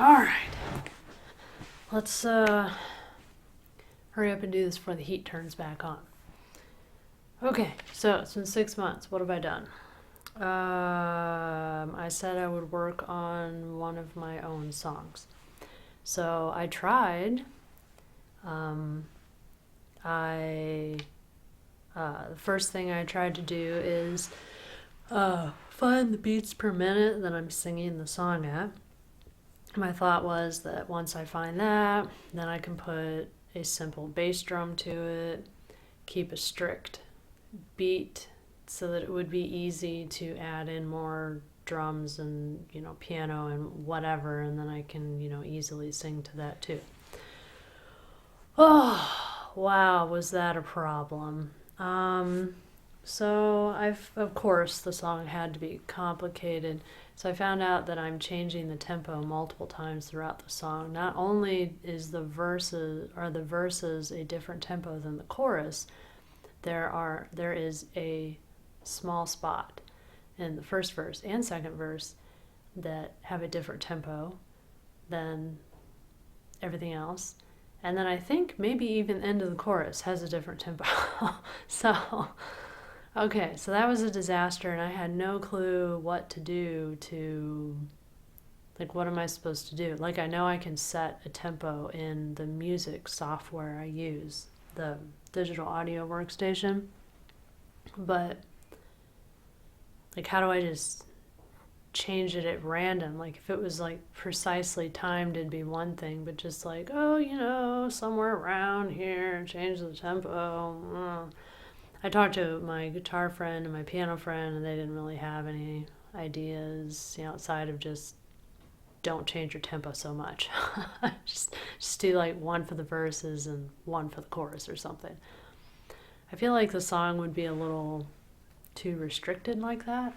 All right. Let's hurry up and do this before the heat turns back on. Okay, so it's been 6 months. What have I done? I said I would work on one of my own songs. So I tried. The first thing I tried to do is find the beats per minute that I'm singing the song at. My thought was that once I find that, then I can put a simple bass drum to it, keep a strict beat so that it would be easy to add in more drums and, piano and whatever, and then I can, easily sing to that too. Oh, wow, was that a problem? So of course, the song had to be complicated. So I found out that I'm changing the tempo multiple times throughout the song. Not only is the verses a different tempo than the chorus, there is a small spot in the first verse and second verse that have a different tempo than everything else. And then I think maybe even the end of the chorus has a different tempo. So that was a disaster, and I had no clue what to do what am I supposed to do? I know I can set a tempo in the music software I use, the digital audio workstation, but how do I just change it at random? If it was precisely timed, it'd be one thing, but just somewhere around here, change the tempo. I talked to my guitar friend and my piano friend, and they didn't really have any ideas, outside of just don't change your tempo so much. just do one for the verses and one for the chorus or something. I feel like the song would be a little too restricted like that.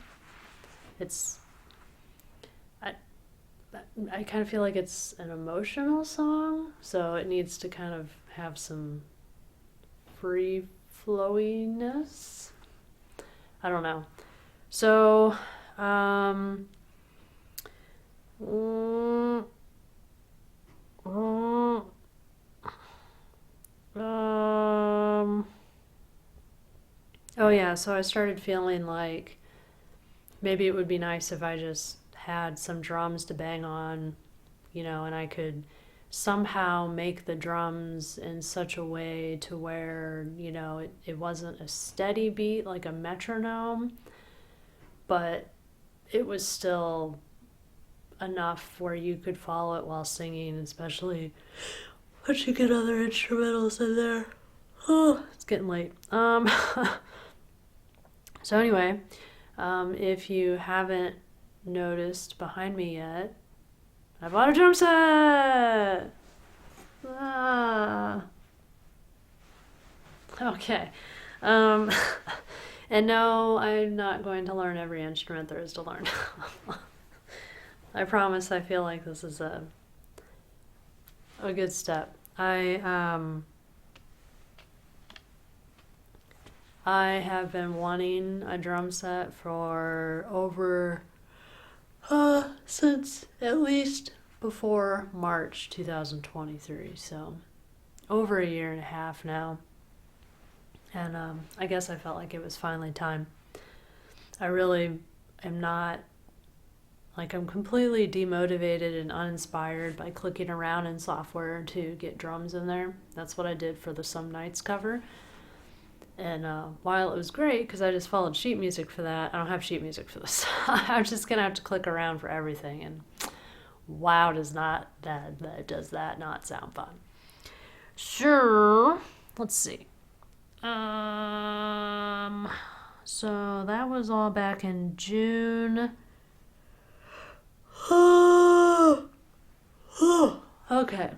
I kind of feel like it's an emotional song, so it needs to kind of have some free flowiness. I don't know. So, oh yeah, so I started feeling like maybe it would be nice if I just had some drums to bang on, and I could somehow make the drums in such a way to where, it wasn't a steady beat like a metronome, but it was still enough where you could follow it while singing, especially once you get other instrumentals in there. Oh, it's getting late. So anyway, if you haven't noticed behind me yet, I bought a drum set! Okay. And no, I'm not going to learn every instrument there is to learn. I promise. I feel like this is a good step. I have been wanting a drum set for over since at least before March 2023, so over a year and a half now. And I guess I felt like it was finally time. I really am not, I'm completely demotivated and uninspired by clicking around in software to get drums in there. That's what I did for the Some Nights cover. And while it was great, because I just followed sheet music for that, I don't have sheet music for this. I'm just going to have to click around for everything. And wow, does that not sound fun. Sure. Let's see. So that was all back in June. Okay.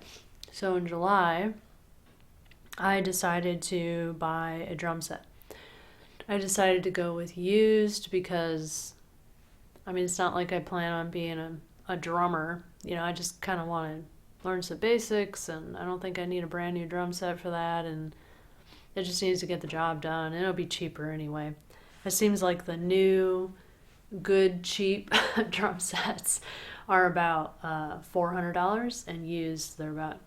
So in July, I decided to buy a drum set. I decided to go with used because, it's not like I plan on being a drummer. I just kind of want to learn some basics, and I don't think I need a brand new drum set for that, and it just needs to get the job done. It'll be cheaper anyway. It seems like the new good, cheap drum sets are about $400, and used they're about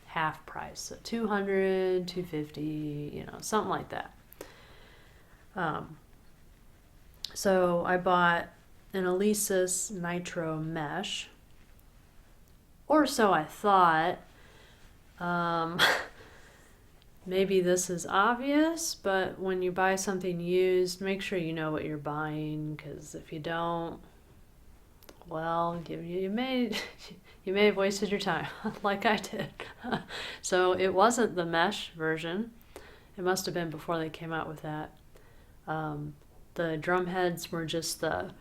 half price, so 200, 250, something like that. So I bought an Alesis Nitro Mesh, or so I thought. Maybe this is obvious, but when you buy something used, make sure you know what you're buying, because if you don't, well, you may have wasted your time, like I did. So it wasn't the mesh version. It must have been before they came out with that. The drum heads were just the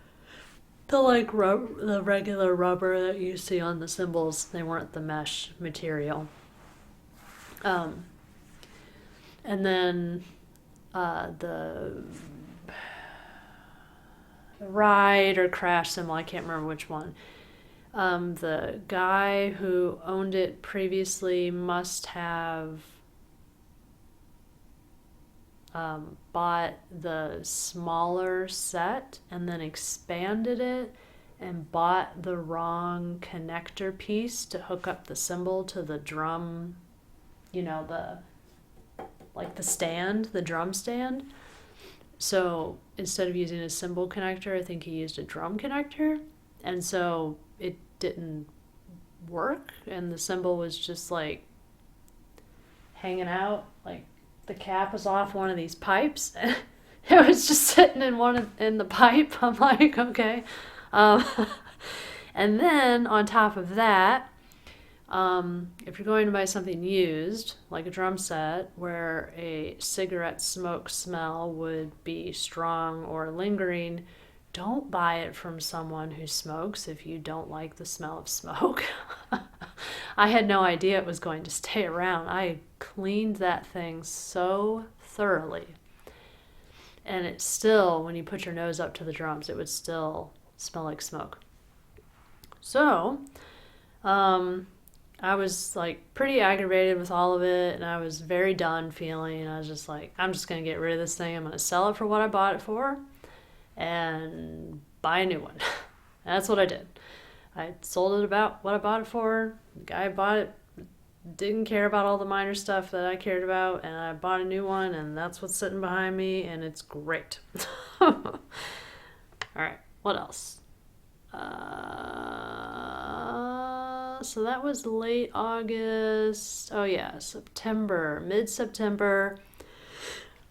regular rubber that you see on the cymbals. They weren't the mesh material. And then the ride or crash cymbal, I can't remember which one. The guy who owned it previously must have bought the smaller set and then expanded it and bought the wrong connector piece to hook up the cymbal to the drum, the stand, the drum stand. So instead of using a cymbal connector, I think he used a drum connector, and so it didn't work, and the cymbal was just like hanging out, like the cap was off one of these pipes. It was just sitting in the pipe. I'm like, okay. And then on top of that, if you're going to buy something used, like a drum set, where a cigarette smoke smell would be strong or lingering, don't buy it from someone who smokes if you don't like the smell of smoke. I had no idea it was going to stay around. I cleaned that thing so thoroughly. And it still, when you put your nose up to the drums, it would still smell like smoke. So, I was like pretty aggravated with all of it, and I was very done feeling. I was just like, I'm just going to get rid of this thing. I'm going to sell it for what I bought it for and buy a new one. That's what I did. I sold it about what I bought it for. The guy bought it, didn't care about all the minor stuff that I cared about, and I bought a new one, and that's what's sitting behind me, and it's great. All right, what else? So that was late August. Oh yeah, September, mid-September.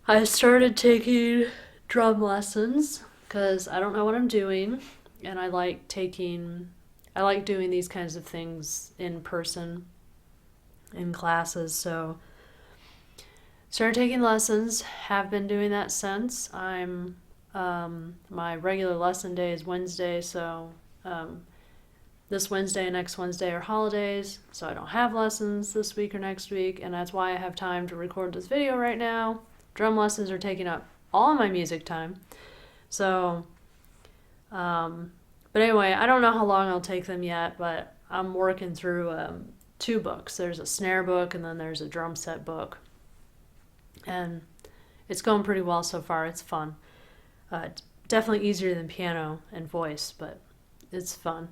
I started taking drum lessons because I don't know what I'm doing, and I like doing these kinds of things in person in classes. So started taking lessons, have been doing that since. My regular lesson day is Wednesday, so this Wednesday and next Wednesday are holidays, so I don't have lessons this week or next week, and that's why I have time to record this video right now. Drum lessons are taking up all my music time. So, but anyway, I don't know how long I'll take them yet, but I'm working through 2 books. There's a snare book, and then there's a drum set book. And it's going pretty well so far. It's fun. Definitely easier than piano and voice, but it's fun.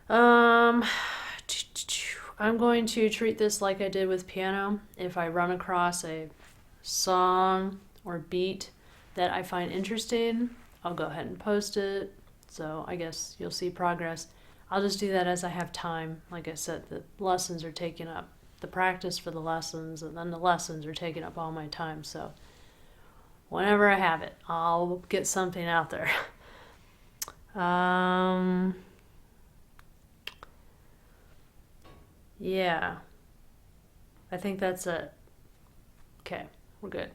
I'm going to treat this like I did with piano. If I run across a song or beat that I find interesting, I'll go ahead and post it. So I guess you'll see progress. I'll just do that as I have time. Like I said, the lessons are taking up the practice for the lessons, and then the lessons are taking up all my time. So whenever I have it, I'll get something out there. Yeah, I think that's it. Okay, we're good.